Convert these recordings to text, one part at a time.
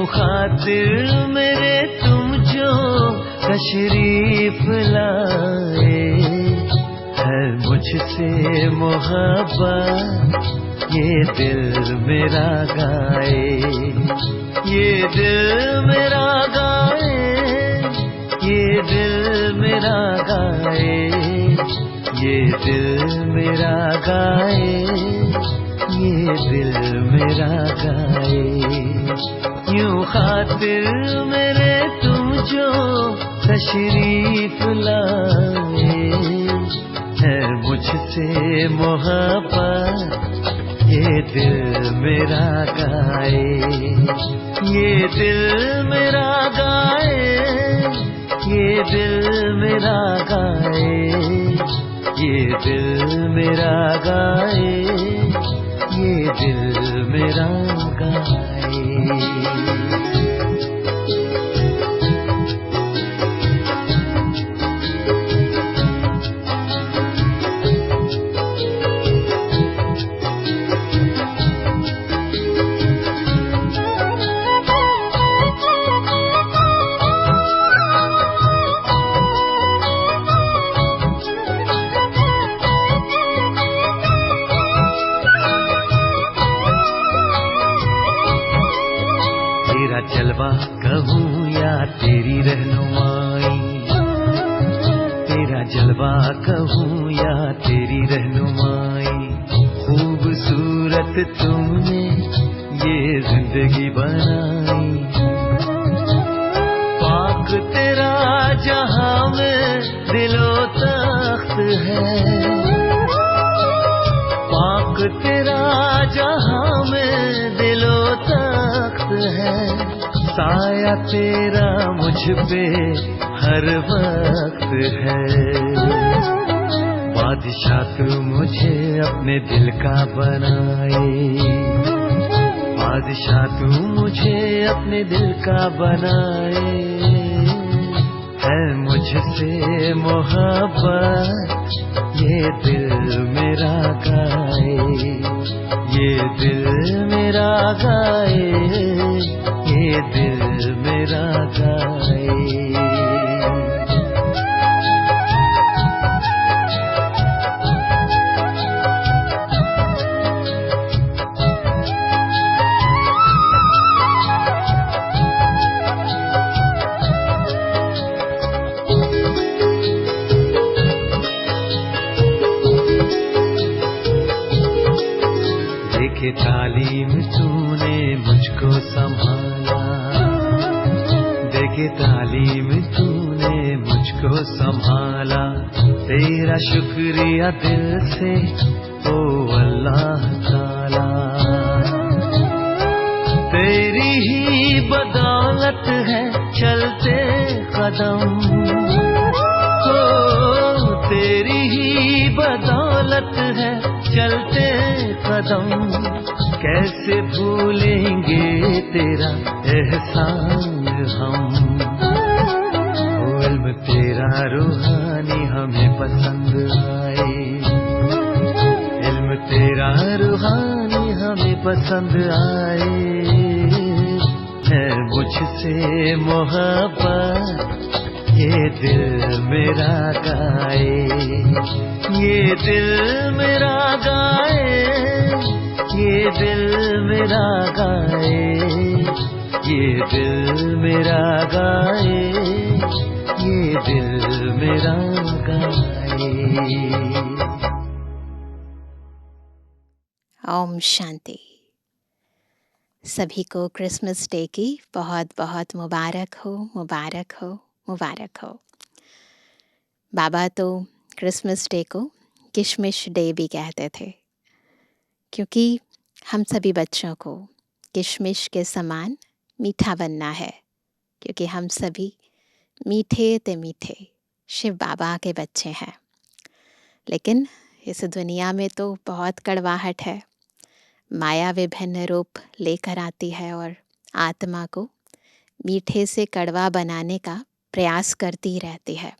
खातिर मेरे तुम जो तशरीफ लाए, है मुझसे मोहब्बत ये दिल मेरा गाए, ये दिल मेरा गाए, ये दिल मेरा गाए, ये दिल मेरा गाए, ये दिल मेरा गाए। यूं खातिर मेरे तुम जो तशरीफ लाए, है मुझसे मोहब्बत ये दिल मेरा गाए, ये दिल मेरा गाए, ये दिल मेरा गाए, ये दिल मेरा गाए, ये दिल मेरा गाए। जलवा कहूँ या तेरी रहनुमाई, तेरा जलवा कहूँ या तेरी रहनुमाई, खूबसूरत तुमने ये जिंदगी बनाई। पाक तेरा जहाँ में दिलो तख्त है, पाक तेरा जहाँ में दिलो तख्त है, साया तेरा मुझ पे हर वक्त है। बादशाह तू मुझे अपने दिल का बनाए, बादशाह तू मुझे अपने दिल का बनाए, है मुझसे मोहब्बत ये दिल मेरा गाए, ये दिल मेरा गाए, ये दिल मेरा गाए। देखे तालीम तूने मुझको संभाला, देखे तालीम तूने मुझको संभाला, तेरा शुक्रिया दिल से ओ अल्लाह ताला। तेरी ही बदौलत है चलते कदम, ओ तेरी ही बदौलत है चलते कदम, कैसे भूलेंगे तेरा एहसान हम। वो इल्म तेरा रूहानी हमें पसंद आए, इल्म तेरा रूहानी हमें पसंद आए, है मुझसे मोहब्बत ये दिल मेरा गाए, ये दिल मेरा गाए, ये दिल मेरा गाए, ये दिल मेरा गाए, ये दिल मेरा गाए। ओम शांति। सभी को क्रिसमस डे की बहुत बहुत मुबारक हो, मुबारक हो, मुबारक हो। बाबा तो क्रिसमस डे को किशमिश डे भी कहते थे, क्योंकि हम सभी बच्चों को किशमिश के समान मीठा बनना है, क्योंकि हम सभी मीठे ते मीठे शिव बाबा के बच्चे हैं। लेकिन इस दुनिया में तो बहुत कड़वाहट है, माया विभिन्न रूप लेकर आती है और आत्मा को मीठे से कड़वा बनाने का प्रयास करती रहती है।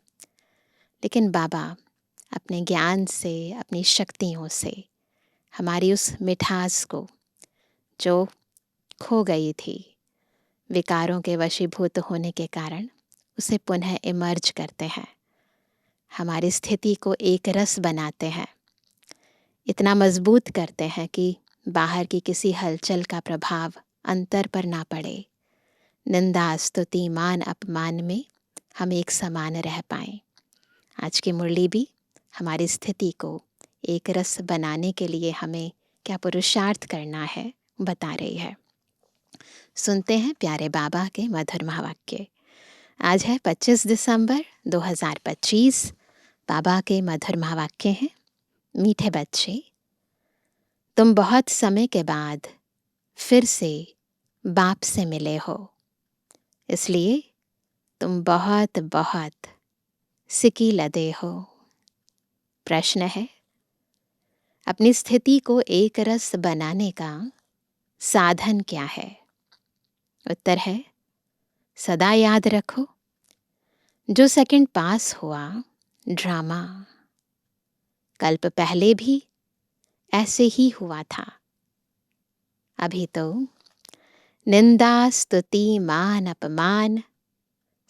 लेकिन बाबा अपने ज्ञान से, अपनी शक्तियों से हमारी उस मिठास को जो खो गई थी विकारों के वशीभूत होने के कारण, उसे पुनः इमर्ज करते हैं, हमारी स्थिति को एक रस बनाते हैं, इतना मजबूत करते हैं कि बाहर की किसी हलचल का प्रभाव अंतर पर ना पड़े। निंदा स्तुति मान अपमान में हम एक समान रह पाएं। आज की मुरली भी हमारी स्थिति को एक रस बनाने के लिए हमें क्या पुरुषार्थ करना है बता रही है। सुनते हैं प्यारे बाबा के मधुर महावाक्य। आज है 25 दिसंबर 2025। बाबा के मधुर महावाक्य हैं। मीठे बच्चे, तुम बहुत समय के बाद फिर से बाप से मिले हो, इसलिए तुम बहुत बहुत सिकी लदे हो। प्रश्न है, अपनी स्थिति को एक रस बनाने का साधन क्या है? उत्तर है, सदा याद रखो, जो सेकंड पास हुआ ड्रामा कल्प पहले भी ऐसे ही हुआ था। अभी तो निंदा स्तुति मान अपमान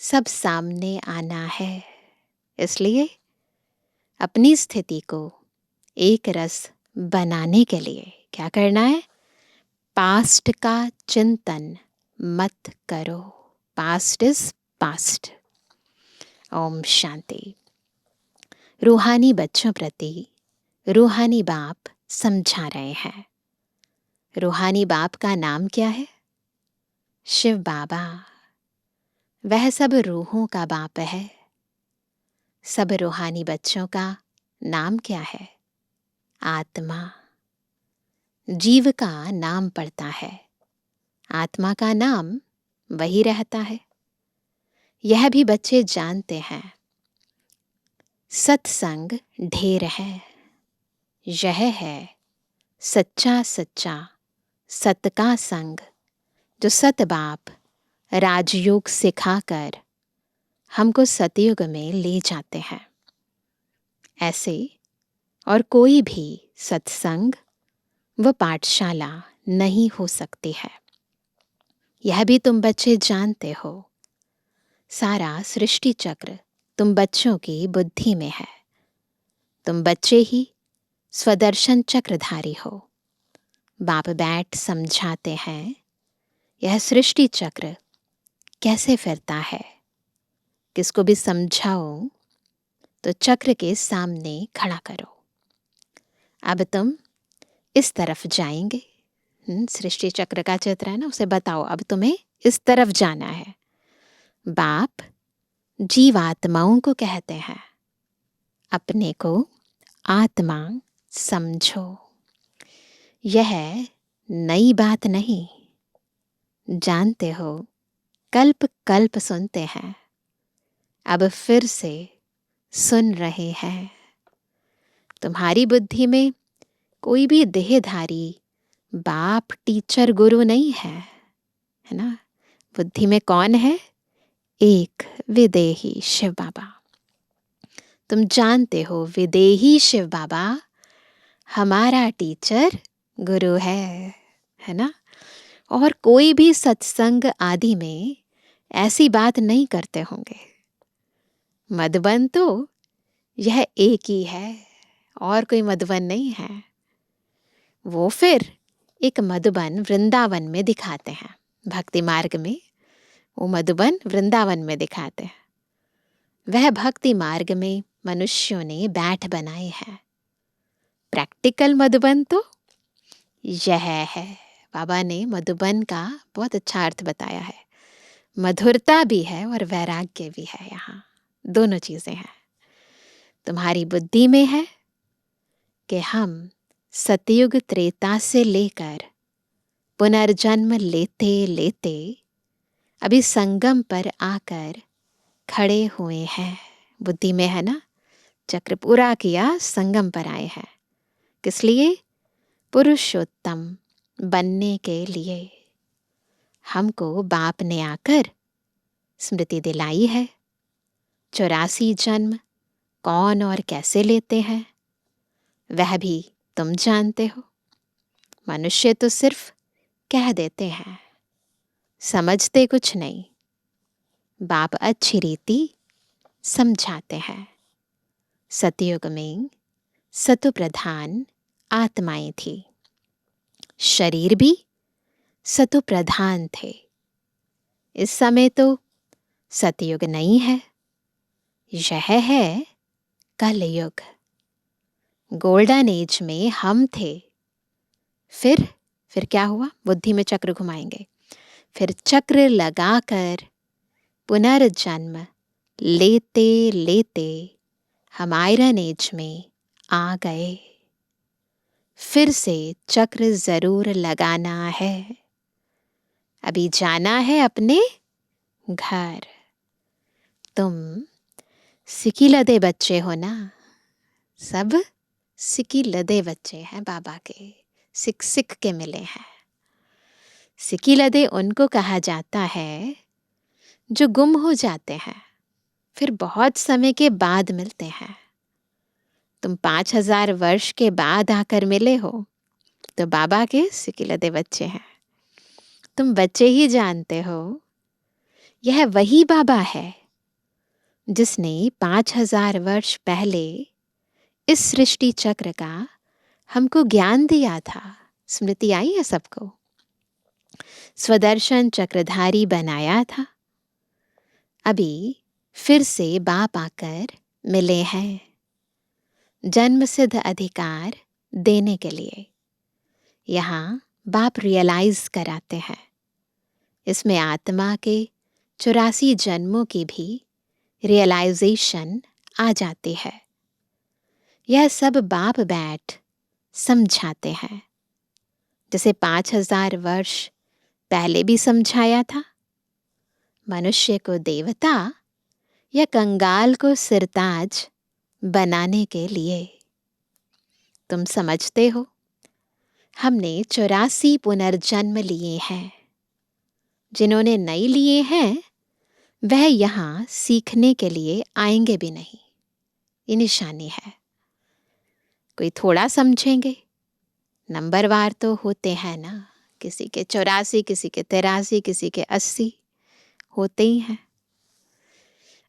सब सामने आना है, इसलिए अपनी स्थिति को एक रस बनाने के लिए क्या करना है? पास्ट का चिंतन मत करो। Past is past. ओम शांति। रूहानी बच्चों प्रति रूहानी बाप समझा रहे हैं। रूहानी बाप का नाम क्या है? शिव बाबा। वह सब रूहों का बाप है। सब रूहानी बच्चों का नाम क्या है? आत्मा। जीव का नाम पड़ता है, आत्मा का नाम वही रहता है। यह भी बच्चे जानते हैं। सत्संग ढेर है, यह है सच्चा सच्चा सत का संग, जो सत बाप राजयोग सिखाकर हमको सतयुग में ले जाते हैं। ऐसे और कोई भी सत्संग व पाठशाला नहीं हो सकती है। यह भी तुम बच्चे जानते हो। सारा सृष्टि चक्र तुम बच्चों की बुद्धि में है। तुम बच्चे ही स्वदर्शन चक्रधारी हो। बाप बैठ समझाते हैं, यह सृष्टि चक्र कैसे फिरता है। किसको भी समझाओ तो चक्र के सामने खड़ा करो। अब तुम इस तरफ जाएंगे। सृष्टि चक्र का चित्र है ना, उसे बताओ अब तुम्हें इस तरफ जाना है। बाप जीवात्माओं को कहते हैं, अपने को आत्मा समझो। यह नई बात नहीं, जानते हो, कल्प कल्प सुनते हैं, अब फिर से सुन रहे हैं। तुम्हारी बुद्धि में कोई भी देहधारी बाप टीचर गुरु नहीं है, है ना। बुद्धि में कौन है? एक विदेही शिव बाबा। तुम जानते हो विदेही शिव बाबा हमारा टीचर गुरु है ना। और कोई भी सत्संग आदि में ऐसी बात नहीं करते होंगे। मधुबन तो यह एक ही है, और कोई मधुबन नहीं है। वो फिर एक मधुबन वृंदावन में दिखाते हैं। भक्ति मार्ग में वो मधुबन वृंदावन में दिखाते हैं। वह भक्ति मार्ग में मनुष्यों ने बैठ बनाए हैं। प्रैक्टिकल मधुबन तो यह है। बाबा ने मधुबन का बहुत अच्छा अर्थ बताया है। मधुरता भी है और वैराग्य भी है। यहाँ दोनों चीजें हैं। तुम्हारी बुद्धि में है कि हम सतयुग त्रेता से लेकर पुनर्जन्म लेते लेते अभी संगम पर आकर खड़े हुए हैं। बुद्धि में है ना, चक्र पूरा किया, संगम पर आए हैं। किस लिए? पुरुषोत्तम बनने के लिए। हमको बाप ने आकर स्मृति दिलाई है। 84 जन्म कौन और कैसे लेते हैं वह भी तुम जानते हो। मनुष्य तो सिर्फ कह देते हैं, समझते कुछ नहीं। बाप अच्छी रीति समझाते हैं। सतयुग में सतो प्रधान आत्माएं थी, शरीर भी सतो प्रधान थे। इस समय तो सतयुग नहीं है, यह है कलयुग। गोल्डन एज में हम थे। फिर क्या हुआ? बुद्धि में चक्र घुमाएंगे। फिर चक्र लगाकर पुनर्जन्म लेते लेते हम आयरन एज में आ गए। फिर से चक्र जरूर लगाना है। अभी जाना है अपने घर। तुम सिकी लदे बच्चे हो ना, सब सिकी लदे बच्चे हैं बाबा के, सिक सिक के मिले हैं। सिकी लदे उनको कहा जाता है जो गुम हो जाते हैं, फिर बहुत समय के बाद मिलते हैं। तुम 5000 वर्ष के बाद आकर मिले हो तो बाबा के सिकी लदे बच्चे हैं। तुम बच्चे ही जानते हो, यह वही बाबा है जिसने 5000 वर्ष पहले इस सृष्टि चक्र का हमको ज्ञान दिया था। स्मृति आई है सबको? स्वदर्शन चक्रधारी बनाया था। अभी फिर से बाप आकर मिले हैं जन्म सिद्ध अधिकार देने के लिए। यहाँ बाप रियलाइज कराते हैं, इसमें आत्मा के 84 जन्मों की भी रियलाइजेशन आ जाती है। यह सब बाप बैठ समझाते हैं, जैसे 5000 वर्ष पहले भी समझाया था। मनुष्य को देवता या कंगाल को सिरताज बनाने के लिए। तुम समझते हो, हमने 84 पुनर्जन्म लिए हैं। जिन्होंने नहीं लिए हैं वह यहाँ सीखने के लिए आएंगे भी नहीं। ये निशानी है। कोई थोड़ा समझेंगे, नंबरवार तो होते हैं ना, किसी के 84, किसी के 83, किसी के 80 होते ही हैं।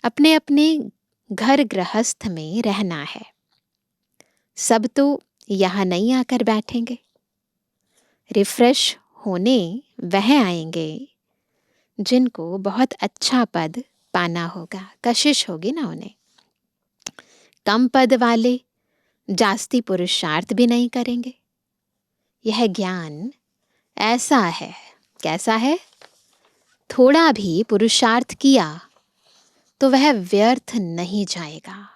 अपने अपने घर गृहस्थ में रहना है। सब तो यहाँ नहीं आकर बैठेंगे। रिफ्रेश होने वह आएंगे जिनको बहुत अच्छा पद पाना होगा, कशिश होगी ना उन्हें। कम पद वाले जास्ती पुरुषार्थ भी नहीं करेंगे। यह ज्ञान ऐसा है, कैसा है? थोड़ा भी पुरुषार्थ किया तो वह व्यर्थ नहीं जाएगा,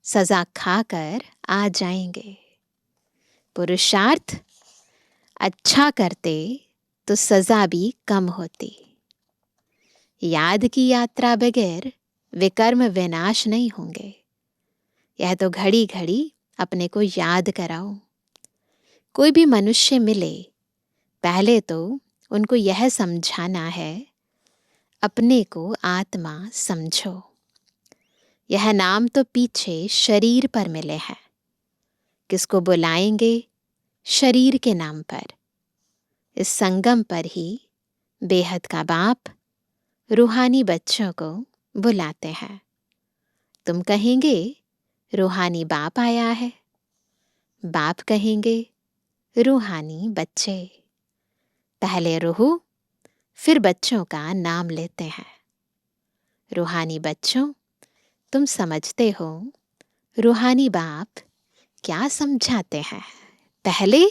सजा खाकर आ जाएंगे। पुरुषार्थ अच्छा करते तो सजा भी कम होती। याद की यात्रा बगैर विकर्म विनाश नहीं होंगे। यह तो घड़ी घड़ी अपने को याद कराओ। कोई भी मनुष्य मिले, पहले तो उनको यह समझाना है, अपने को आत्मा समझो। यह नाम तो पीछे शरीर पर मिले हैं। किसको बुलाएंगे? शरीर के नाम पर। इस संगम पर ही बेहद का बाप रूहानी बच्चों को बुलाते हैं। तुम कहेंगे रूहानी बाप आया है, बाप कहेंगे रूहानी बच्चे। पहले रूह फिर बच्चों का नाम लेते हैं। रूहानी बच्चों, तुम समझते हो रूहानी बाप क्या समझाते हैं? पहले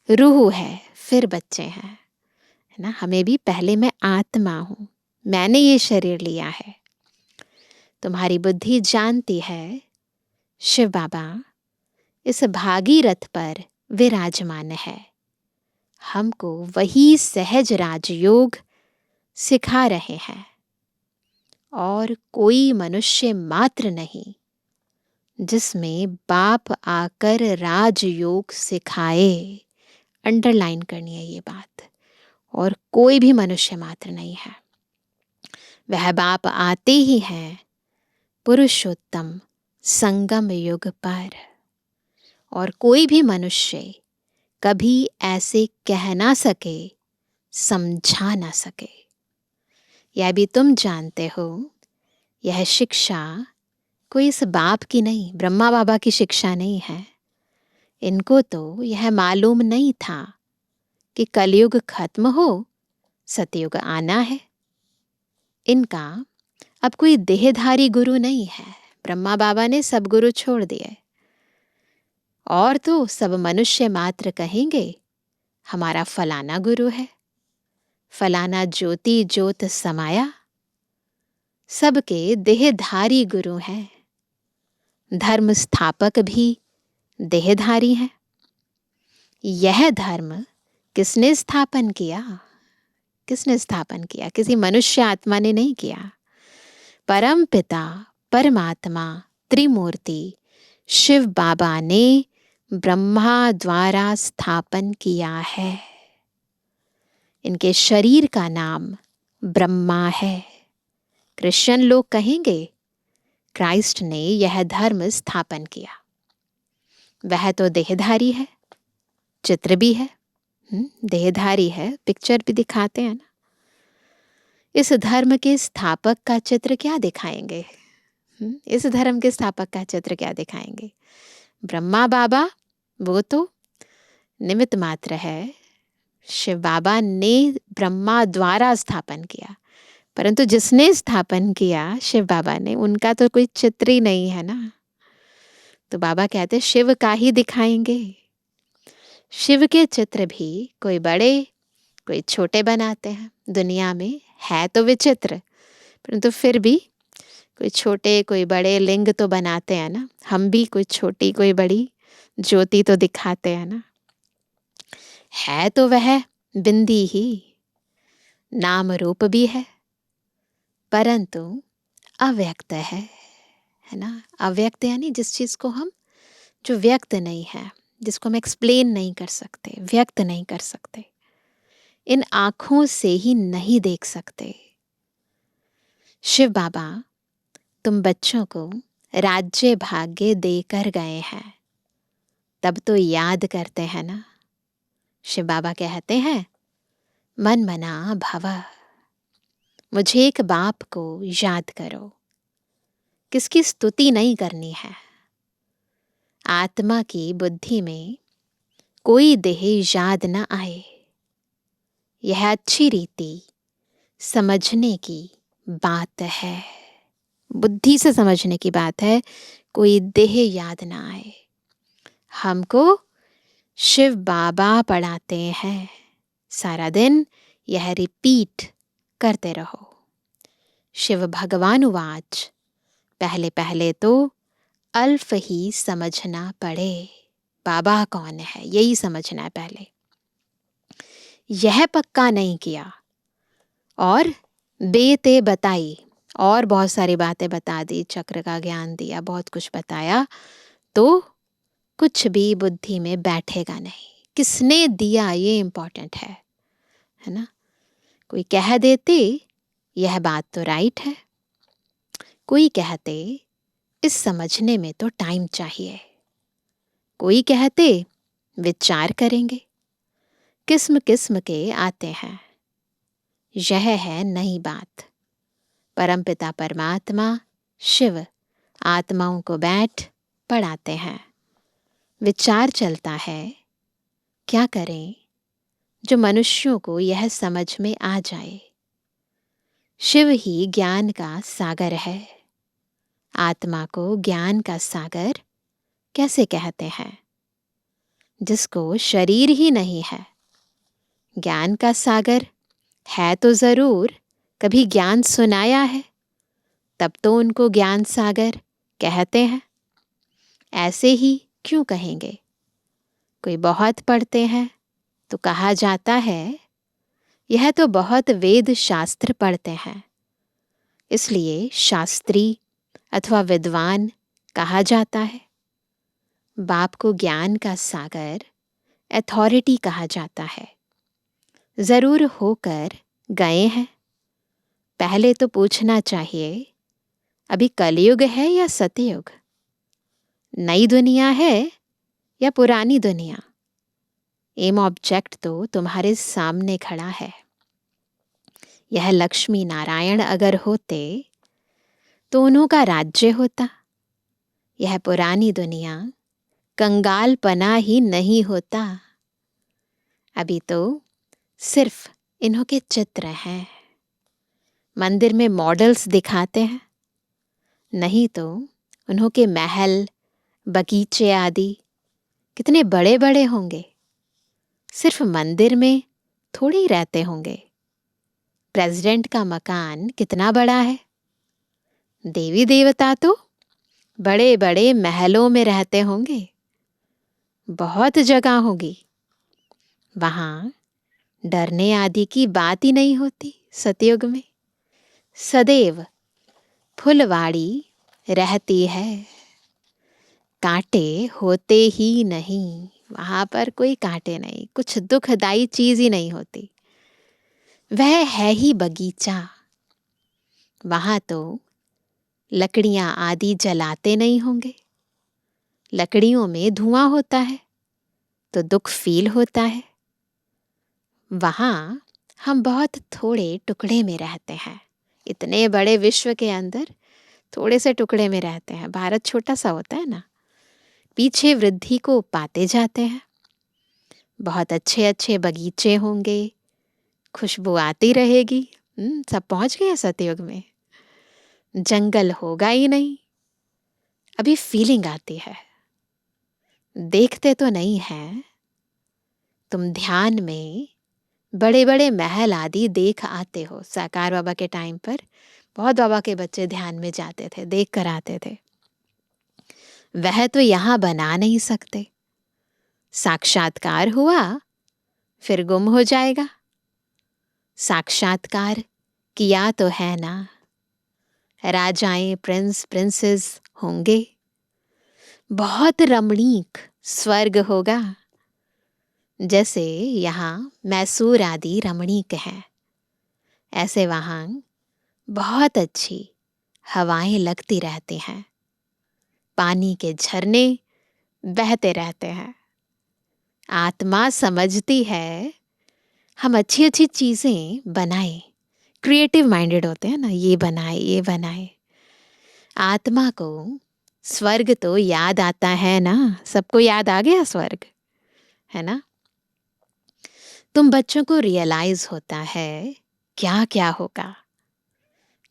रूह है, फिर बच्चे हैं, है ना। हमें भी पहले मैं आत्मा हूँ, मैंने ये शरीर लिया है। तुम्हारी बुद्धि जानती है शिव बाबा इस भागीरथ पर विराजमान है। हमको वही सहज राजयोग सिखा रहे हैं और कोई मनुष्य मात्र नहीं जिसमें बाप आकर राजयोग सिखाए। अंडरलाइन करनी है ये बात। और कोई भी मनुष्य मात्र नहीं है। वह बाप आते ही हैं पुरुषोत्तम संगम युग पर। और कोई भी मनुष्य कभी ऐसे कह ना सके, समझा ना सके। यह भी तुम जानते हो, यह शिक्षा कोई इस बाप की नहीं, ब्रह्मा बाबा की शिक्षा नहीं है। इनको तो यह मालूम नहीं था कि कलयुग खत्म हो, सतयुग आना है। इनका अब कोई देहधारी गुरु नहीं है। ब्रह्मा बाबा ने सब गुरु छोड़ दिए और तो सब मनुष्य मात्र कहेंगे हमारा फलाना गुरु है, फलाना ज्योति ज्योत समाया। सबके देहधारी गुरु हैं। धर्म स्थापक भी देहधारी हैं। यह धर्म किसने स्थापन किया? किसने स्थापन किया? किसी मनुष्य आत्मा ने नहीं किया। परम पिता परमात्मा त्रिमूर्ति शिव बाबा ने ब्रह्मा द्वारा स्थापन किया है। इनके शरीर का नाम ब्रह्मा है। क्रिश्चियन लोग कहेंगे क्राइस्ट ने यह धर्म स्थापन किया। वह तो देहधारी है, चित्र भी है, देहधारी है, पिक्चर भी दिखाते हैं ना। इस धर्म के स्थापक का चित्र क्या दिखाएंगे? इस धर्म के स्थापक का चित्र क्या दिखाएंगे? ब्रह्मा बाबा वो तो निमित्त मात्र है। शिव बाबा ने ब्रह्मा द्वारा स्थापन किया, परंतु जिसने स्थापन किया शिव बाबा ने, उनका तो कोई चित्र ही नहीं है ना। तो बाबा कहते शिव का ही दिखाएंगे। शिव के चित्र भी कोई बड़े कोई छोटे बनाते हैं। दुनिया में है तो विचित्र, परंतु फिर भी कोई छोटे कोई बड़े लिंग तो बनाते हैं ना। हम भी कोई छोटी कोई बड़ी ज्योति तो दिखाते हैं ना। है तो वह बिंदी ही, नाम रूप भी है, परंतु अव्यक्त है ना। अव्यक्त यानी जिस चीज को हम, जो व्यक्त नहीं है, जिसको हम एक्सप्लेन नहीं कर सकते, व्यक्त नहीं कर सकते, इन आंखों से ही नहीं देख सकते। शिव बाबा तुम बच्चों को राज्य भाग्य देकर गए हैं, तब तो याद करते हैं ना। शिव बाबा कहते हैं मन मना भव, मुझे एक बाप को याद करो। किसकी स्तुति नहीं करनी है। आत्मा की बुद्धि में कोई देह याद न आए, यह अच्छी रीति समझने की बात है। बुद्धि से समझने की बात है, कोई देह याद ना आए। हमको शिव बाबा पढ़ाते हैं, सारा दिन यह रिपीट करते रहो। शिव भगवान उवाच, पहले पहले तो अल्फ ही समझना पड़े, बाबा कौन है यही समझना है पहले। यह पक्का नहीं किया और बेते बताई और बहुत सारी बातें बता दी, चक्र का ज्ञान दिया, बहुत कुछ बताया, तो कुछ भी बुद्धि में बैठेगा नहीं। किसने दिया ये इम्पोर्टेंट है ना। कोई कह देते यह बात तो राइट है, कोई कहते इस समझने में तो टाइम चाहिए, कोई कहते विचार करेंगे। किस्म किस्म के आते हैं। यह है नई बात। परमपिता परमात्मा शिव आत्माओं को बैठ पढ़ाते हैं। विचार चलता है, क्या करें जो मनुष्यों को यह समझ में आ जाए। शिव ही ज्ञान का सागर है। आत्मा को ज्ञान का सागर कैसे कहते हैं? जिसको शरीर ही नहीं है। ज्ञान का सागर है तो जरूर कभी ज्ञान सुनाया है, तब तो उनको ज्ञान सागर कहते हैं। ऐसे ही क्यों कहेंगे? कोई बहुत पढ़ते हैं तो कहा जाता है यह तो बहुत वेद शास्त्र पढ़ते हैं, इसलिए शास्त्री अथवा विद्वान कहा जाता है। बाप को ज्ञान का सागर अथॉरिटी कहा जाता है। जरूर होकर गए हैं। पहले तो पूछना चाहिए, अभी कलयुग है या सतयुग? नई दुनिया है या पुरानी दुनिया? एम ऑब्जेक्ट तो तुम्हारे सामने खड़ा है। यह लक्ष्मी नारायण अगर होते तो उन्हों का राज्य होता। यह पुरानी दुनिया कंगाल पना ही नहीं होता। अभी तो सिर्फ इन्हों के चित्र हैं, मंदिर में मॉडल्स दिखाते हैं, नहीं तो उन्हों के महल बगीचे आदि कितने बड़े बड़े होंगे। सिर्फ मंदिर में थोड़ी रहते होंगे। प्रेसिडेंट का मकान कितना बड़ा है। देवी देवता तो बड़े बड़े महलों में रहते होंगे। बहुत जगह होगी। वहां डरने आदि की बात ही नहीं होती। सतयुग में सदैव फुलवाड़ी रहती है। कांटे होते ही नहीं। वहां पर कोई कांटे नहीं, कुछ दुखदाई चीज ही नहीं होती। वह है ही बगीचा। वहां तो लकड़ियां आदि जलाते नहीं होंगे। लकड़ियों में धुआं होता है तो दुख फील होता है। वहां हम बहुत थोड़े टुकड़े में रहते हैं। इतने बड़े विश्व के अंदर थोड़े से टुकड़े में रहते हैं। भारत छोटा सा होता है ना। पीछे वृद्धि को पाते जाते हैं। बहुत अच्छे अच्छे बगीचे होंगे, खुशबू आती रहेगी। सब पहुंच गए सतयुग में। जंगल होगा ही नहीं। अभी फीलिंग आती है। देखते तो नहीं है। तुम ध्यान में बड़े बड़े महल आदि देख आते हो। साकार बाबा के टाइम पर बहुत बाबा के बच्चे ध्यान में जाते थे, देख कर आते थे। वह तो यहां बना नहीं सकते। साक्षात्कार हुआ फिर गुम हो जाएगा। साक्षात्कार किया तो है ना। राजाएं प्रिंस प्रिंसेस होंगे। बहुत रमणीक स्वर्ग होगा। जैसे यहाँ मैसूर आदि रमणीक है, ऐसे वहां बहुत अच्छी हवाएं लगती रहती हैं। पानी के झरने बहते रहते हैं। आत्मा समझती है हम अच्छी अच्छी चीजें बनाएं। क्रिएटिव माइंडेड होते हैं ना, ये बनाए ये बनाए। आत्मा को स्वर्ग तो याद आता है ना। सबको याद आ गया स्वर्ग, है ना। तुम बच्चों को रियलाइज होता है क्या क्या होगा,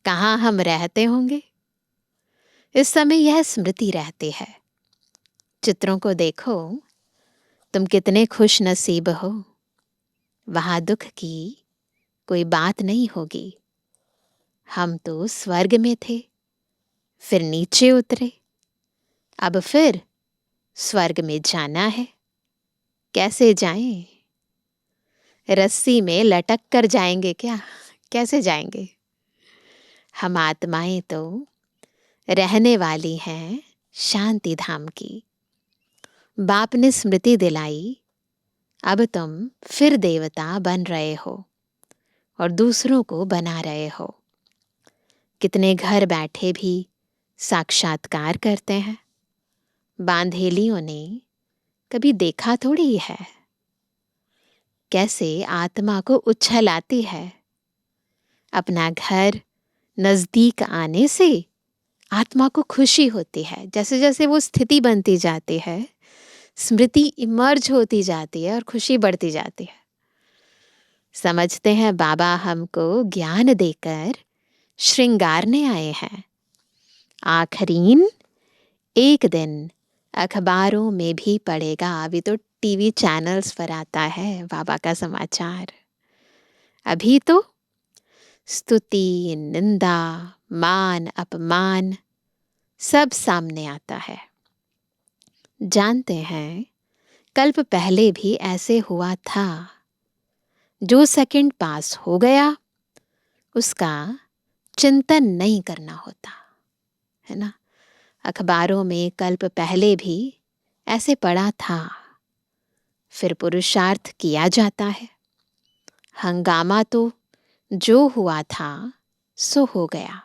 कहाँ हम रहते होंगे। इस समय यह स्मृति रहती है। चित्रों को देखो, तुम कितने खुश नसीब हो। वहां दुख की कोई बात नहीं होगी। हम तो स्वर्ग में थे, फिर नीचे उतरे, अब फिर स्वर्ग में जाना है। कैसे जाएं? रस्सी में लटक कर जाएंगे क्या? कैसे जाएंगे? हम आत्माएं तो रहने वाली हैं शांति धाम की। बाप ने स्मृति दिलाई, अब तुम फिर देवता बन रहे हो और दूसरों को बना रहे हो। कितने घर बैठे भी साक्षात्कार करते हैं। बांधेलियों ने कभी देखा थोड़ी है कैसे आत्मा को उछल आती है। अपना घर नजदीक आने से आत्मा को खुशी होती है। जैसे जैसे वो स्थिति बनती जाती है, स्मृति इमर्ज होती जाती है और खुशी बढ़ती जाती है। समझते हैं बाबा हमको ज्ञान देकर श्रृंगारने आए हैं। आखरीन एक दिन अखबारों में भी पड़ेगा। अभी तो टीवी चैनल्स पर आता है बाबा का समाचार। अभी तो स्तुति, निंदा, मान, अपमान सब सामने आता है। जानते हैं कल्प पहले भी ऐसे हुआ था। जो सेकंड पास हो गया उसका चिंतन नहीं करना होता, है ना। अखबारों में कल्प पहले भी ऐसे पड़ा था, फिर पुरुषार्थ किया जाता है। हंगामा तो जो हुआ था सो हो गया।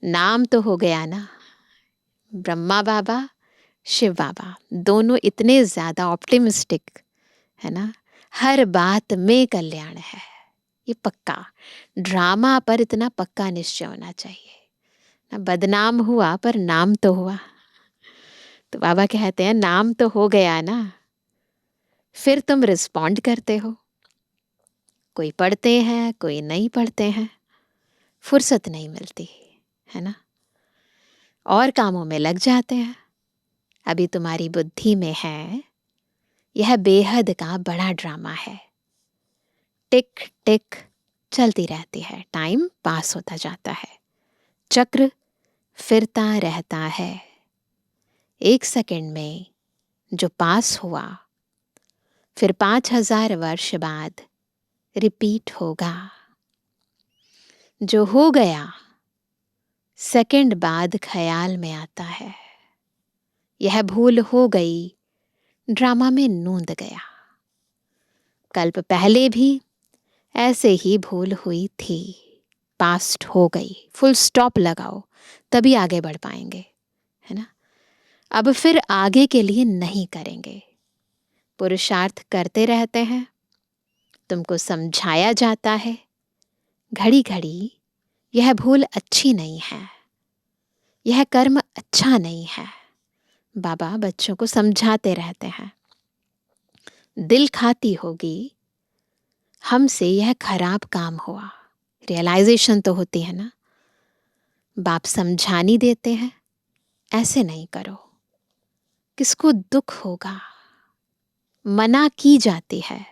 नाम तो हो गया ना। ब्रह्मा बाबा, शिव बाबा दोनों इतने ज्यादा ऑप्टिमिस्टिक है ना। हर बात में कल्याण है, ये पक्का। ड्रामा पर इतना पक्का निश्चय होना चाहिए ना। बदनाम हुआ पर नाम तो हुआ। तो बाबा कहते हैं नाम तो हो गया ना, फिर तुम रिस्पॉन्ड करते हो। कोई पढ़ते हैं, कोई नहीं पढ़ते हैं, फुर्सत नहीं मिलती है ना, और कामों में लग जाते हैं। अभी तुम्हारी बुद्धि में है यह बेहद का बड़ा ड्रामा है। टिक टिक चलती रहती है, टाइम पास होता जाता है, चक्र फिरता रहता है। 1 सेकंड में जो पास हुआ फिर 5000 वर्ष बाद रिपीट होगा। जो हो गया सेकंड बाद ख्याल में आता है। यह भूल हो गई, ड्रामा में नूंद गया। कल्प पहले भी ऐसे ही भूल हुई थी, पास्ट हो गई, फुल स्टॉप लगाओ, तभी आगे बढ़ पाएंगे, है ना। अब फिर आगे के लिए नहीं करेंगे। पुरुषार्थ करते रहते हैं, तुमको समझाया जाता है घड़ी घड़ी यह भूल अच्छी नहीं है, यह कर्म अच्छा नहीं है। बाबा बच्चों को समझाते रहते हैं, दिल खाती होगी हमसे यह खराब काम हुआ। रियलाइजेशन तो होती है ना। बाप समझानी देते हैं, ऐसे नहीं करो, किसको दुख होगा। मना की जाती है,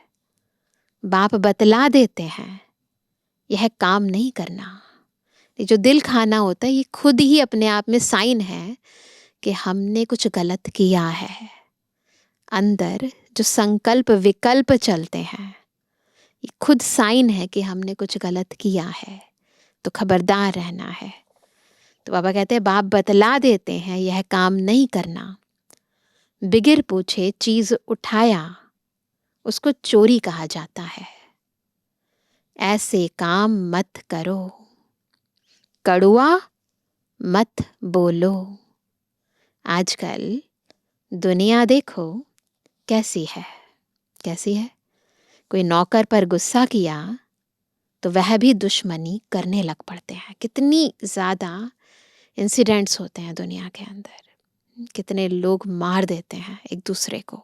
बाप बतला देते हैं यह काम नहीं करना। ये जो दिल खाना होता है ये खुद ही अपने आप में साइन है कि हमने कुछ गलत किया है। अंदर जो संकल्प विकल्प चलते हैं ये खुद साइन है कि हमने कुछ गलत किया है, तो खबरदार रहना है। तो बाबा कहते हैं बाप बतला देते हैं यह काम नहीं करना। बिगिर पूछे चीज उठाया, उसको चोरी कहा जाता है। ऐसे काम मत करो, कड़ुआ मत बोलो। आजकल दुनिया देखो कैसी है, कैसी है। कोई नौकर पर गुस्सा किया तो वह भी दुश्मनी करने लग पड़ते हैं। कितनी ज़्यादा इंसिडेंट्स होते हैं दुनिया के अंदर, कितने लोग मार देते हैं एक दूसरे को।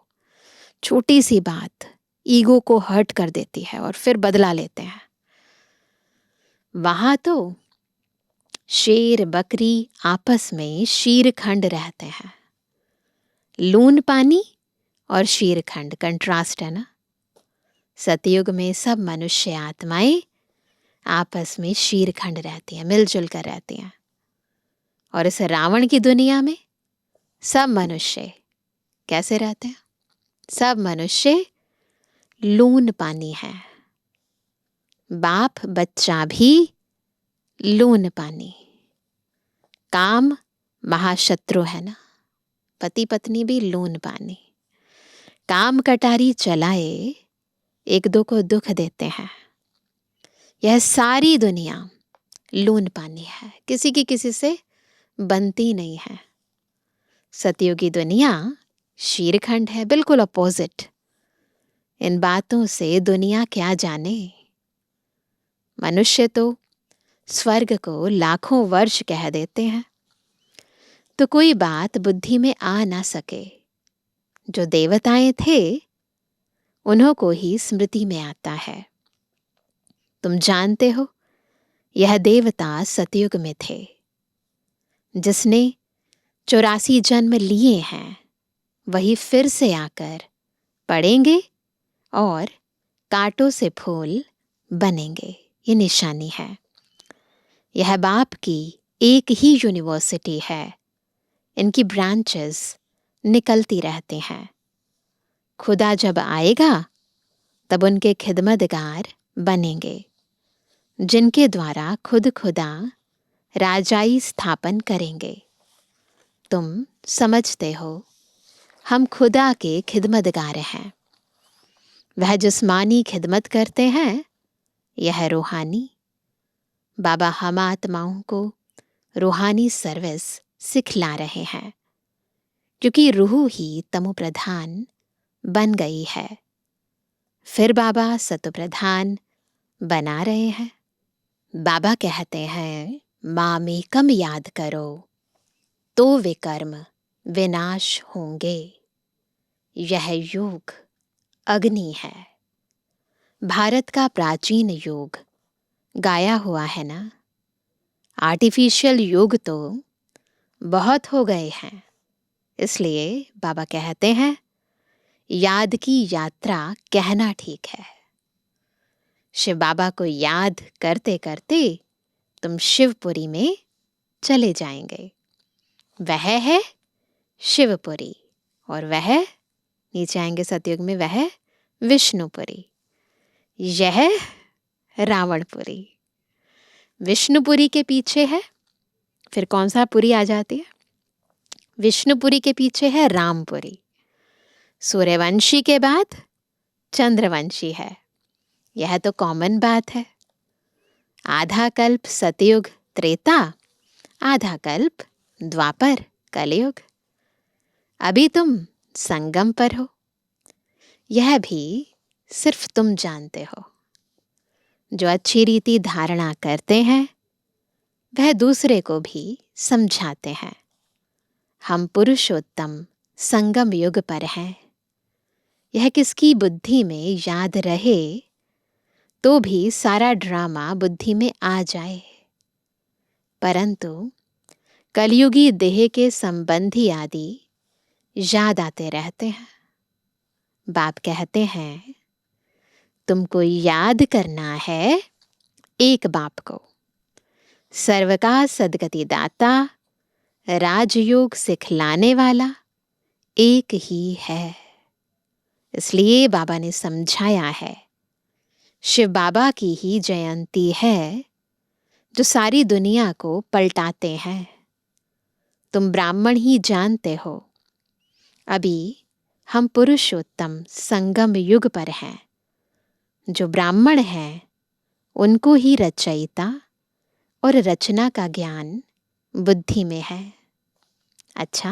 छोटी सी बात ईगो को हर्ट कर देती है और फिर बदला लेते हैं। वहां तो शेर बकरी आपस में शीरखंड रहते हैं। लून पानी और शीरखंड कंट्रास्ट है ना। सतयुग में सब मनुष्य आत्माएं आपस में शीरखंड रहती हैं, मिलजुल कर रहती हैं। और इस रावण की दुनिया में सब मनुष्य कैसे रहते हैं? सब मनुष्य लून पानी है। बाप बच्चा भी लून पानी। काम महाशत्रु है ना। पति पत्नी भी लून पानी। काम कटारी चलाए एक दो को दुख देते हैं। यह सारी दुनिया लून पानी है, किसी की किसी से बनती नहीं है। सतयुगी दुनिया शीरखंड है, बिल्कुल अपोजिट। इन बातों से दुनिया क्या जाने। मनुष्य तो स्वर्ग को लाखों वर्ष कह देते हैं, तो कोई बात बुद्धि में आ ना सके। जो देवताएं थे उन्हों को ही स्मृति में आता है। तुम जानते हो यह देवता सतयुग में थे। जिसने 84 जन्म लिए हैं वही फिर से आकर पढ़ेंगे और कांटों से फूल बनेंगे। ये निशानी है। यह बाप की एक ही यूनिवर्सिटी है, इनकी ब्रांचेस निकलती रहते हैं। खुदा जब आएगा तब उनके खिदमतगार बनेंगे, जिनके द्वारा खुद खुदा राजाई स्थापन करेंगे। तुम समझते हो हम खुदा के खिदमतगार हैं। वह जिस्मानी खिदमत करते हैं, यह रूहानी। बाबा हम आत्माओं को रूहानी सर्विस सिखला रहे हैं, क्योंकि रूह ही तमो प्रधान बन गई है। फिर बाबा सतोप्रधान बना रहे हैं। बाबा कहते हैं मामेकम याद करो तो विकर्म विनाश होंगे। यह योग अग्नि है। भारत का प्राचीन योग गाया हुआ है ना। आर्टिफिशियल योग तो बहुत हो गए हैं, इसलिए बाबा कहते हैं याद की यात्रा कहना ठीक है। शिव बाबा को याद करते करते तुम शिवपुरी में चले जाएंगे। वह है शिवपुरी और वह नीचे आएंगे सतयुग में, वह विष्णुपुरी, यह रावणपुरी। विष्णुपुरी के पीछे है, फिर कौन सा पुरी आ जाती है? विष्णुपुरी के पीछे है रामपुरी। सूर्यवंशी के बाद चंद्रवंशी है, यह तो कॉमन बात है। आधा कल्प सतयुग त्रेता, आधा कल्प द्वापर कलयुग। अभी तुम संगम पर हो, यह भी सिर्फ तुम जानते हो। जो अच्छी रीति धारणा करते हैं वह दूसरे को भी समझाते हैं। हम पुरुषोत्तम संगम युग पर हैं। यह किसकी बुद्धि में याद रहे तो भी सारा ड्रामा बुद्धि में आ जाए, परंतु कलयुगी देह के संबंधी आदि याद आते रहते हैं। बाप कहते हैं तुमको याद करना है एक बाप को, सर्व का सद्गति दाता, राजयोग सिखलाने वाला एक ही है। इसलिए बाबा ने समझाया है शिव बाबा की ही जयंती है जो सारी दुनिया को पलटाते हैं। तुम ब्राह्मण ही जानते हो, अभी हम पुरुषोत्तम संगम युग पर हैं। जो ब्राह्मण हैं उनको ही रचयिता और रचना का ज्ञान बुद्धि में है। अच्छा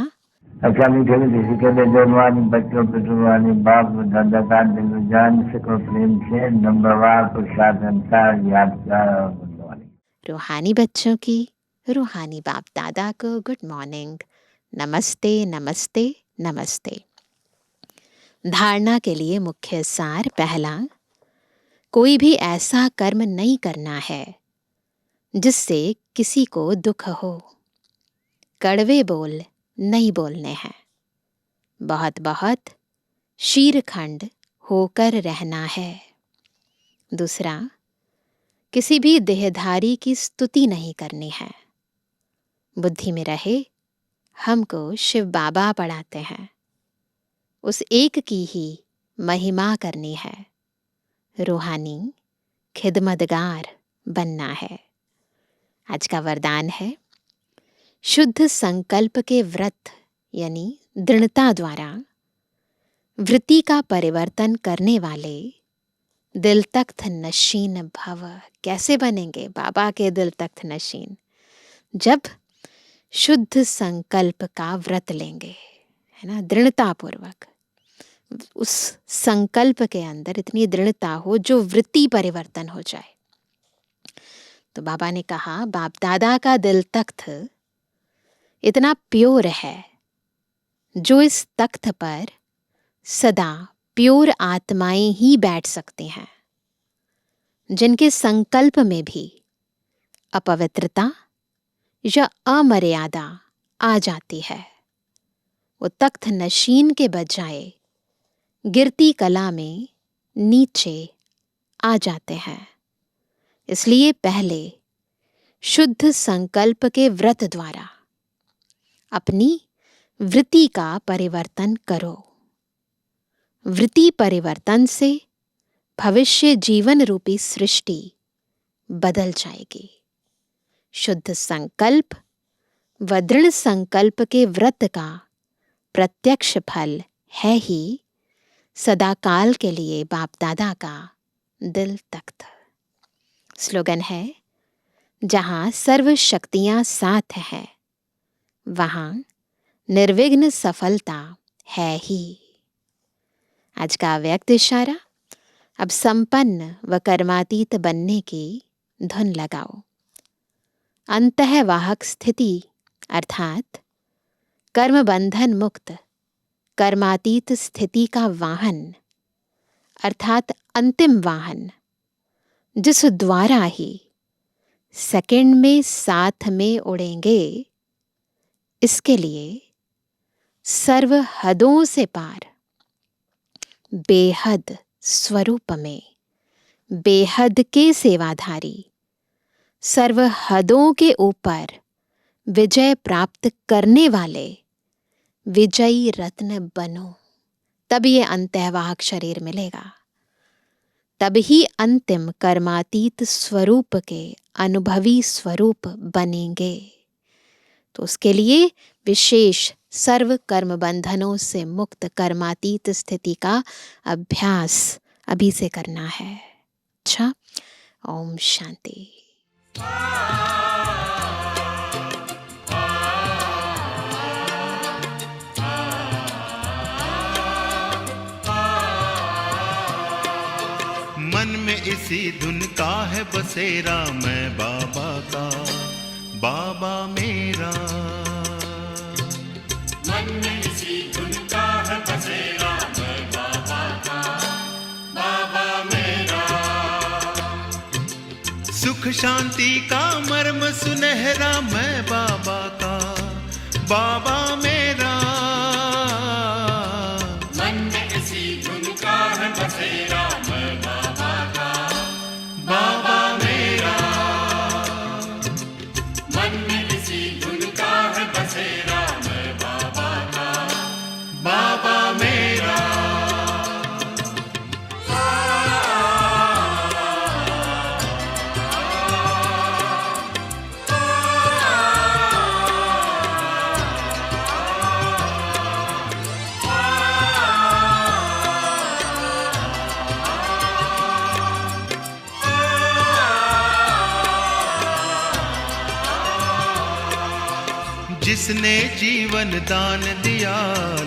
मीठे किसी के लिए जवानी बच्चों पे जुबानी बाप दादा का दिल जान सको प्रेम से नंबरवार प्रसाद अनुसार यादगार और गुणवानी। रूहानी बच्चों की रूहानी बाप दादा को गुड मॉर्निंग, नमस्ते नमस्ते नमस्ते। धारणा के लिए मुख्य सार पहला, कोई भी ऐसा कर्म नहीं करना है जिससे किसी को दुख हो। कड़वे बोल नहीं बोलने हैं। बहुत बहुत शीरखंड होकर रहना है। दूसरा, किसी भी देहधारी की स्तुति नहीं करनी है। बुद्धि में रहे हमको शिव बाबा पढ़ाते हैं, उस एक की ही महिमा करनी है। रूहानी खिदमतगार बनना है। आज का वरदान है शुद्ध संकल्प के व्रत यानी दृढ़ता द्वारा वृत्ति का परिवर्तन करने वाले दिल तख्त नशीन भव। कैसे बनेंगे बाबा के दिल तख्त नशीन? जब शुद्ध संकल्प का व्रत लेंगे, है ना, दृढ़ता पूर्वक। उस संकल्प के अंदर इतनी दृढ़ता हो जो वृत्ति परिवर्तन हो जाए। तो बाबा ने कहा बाप दादा का दिल तख्त इतना प्योर है, जो इस तख्त पर सदा प्योर आत्माएं ही बैठ सकती हैं, जिनके संकल्प में भी अपवित्रता या अमर्यादा आ जाती है। वो तख्त नशीन के बजाय गिरती कला में नीचे आ जाते हैं। इसलिए पहले शुद्ध संकल्प के व्रत द्वारा अपनी वृत्ति का परिवर्तन करो। वृत्ति परिवर्तन से भविष्य जीवन रूपी सृष्टि बदल जाएगी। शुद्ध संकल्प व दृढ़ संकल्प के व्रत का प्रत्यक्ष फल है ही सदाकाल के लिए बाप दादा का दिल तख्त। स्लोगन है जहां सर्व शक्तियां साथ हैं वहां निर्विघ्न सफलता है ही। आज का व्यक्त इशारा, अब संपन्न व कर्मातीत बनने की धुन लगाओ। अंतःवाहक स्थिति अर्थात कर्म बंधन मुक्त कर्मातीत स्थिति का वाहन अर्थात अंतिम वाहन, जिस द्वारा ही सेकंड में साथ में उड़ेंगे, इसके लिए सर्व हदों से पार बेहद स्वरूप में बेहद के सेवाधारी सर्व हदों के ऊपर विजय प्राप्त करने वाले विजयी रत्न बनो, तब ये अंतःवाहक शरीर मिलेगा, तब ही अंतिम कर्मातीत स्वरूप के अनुभवी स्वरूप बनेंगे। तो उसके लिए विशेष सर्व कर्म बंधनों से मुक्त कर्मातीत स्थिति का अभ्यास अभी से करना है। अच्छा, ओम शांति। मन में इसी धुन का है बसेरा, मैं बाबा का बाबा मेरा। मन में इसी धुन का है बसेरा, मैं बाबा का बाबा मेरा। सुख शांति का मर्म सुनहरा, मैं बाबा का बाबा मेरा। मन में इसी धुन का है बसेरा, मैं बाबा का बाबा मेरा। मन में इसी धुन का है बसेरा, मैं बाबा का बाबा मेरा। जिसने जीवन दान दिया,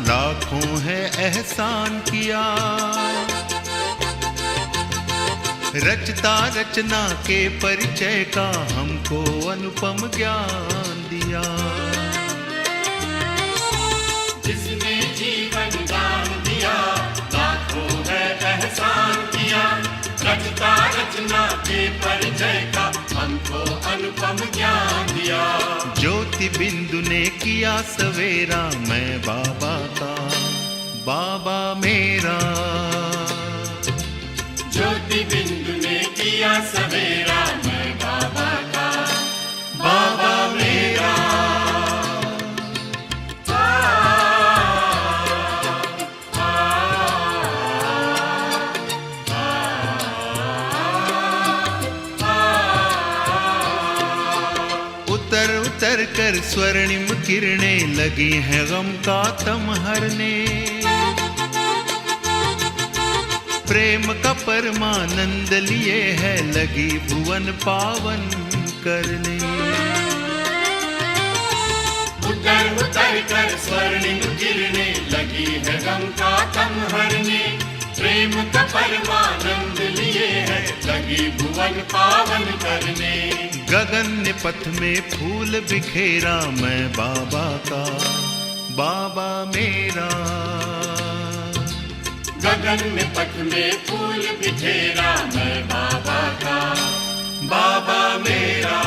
लाखों है एहसान किया। रचता रचना के परिचय का हमको अनुपम ज्ञान दिया। जिसने जीवन दान दिया, लाखों है एहसान किया। रचता रचना के परिचय का हमको अनुपम ज्ञान दिया। ज्योति बिंदु ने किया सवेरा, मैं बाबा का बाबा मेरा। ज्योति बिंदु ने किया सवेरा, मैं बाबा का बाबा मेरा। उतर उतर कर स्वर्णिम किरणें लगी हैं गम का तम हरने। प्रेम का परमानंद लिए है लगी भुवन पावन करने। उतर उतर कर स्वर्णिम किरणें लगी है गम का तम हरने। प्रेम का परमानंद लिए है लगी भुवन पावन करने। गगन पथ में फूल बिखेरा, मैं बाबा का बाबा मेरा। गगन में पथ में फूल बिखेरा, मैं बाबा का बाबा मेरा।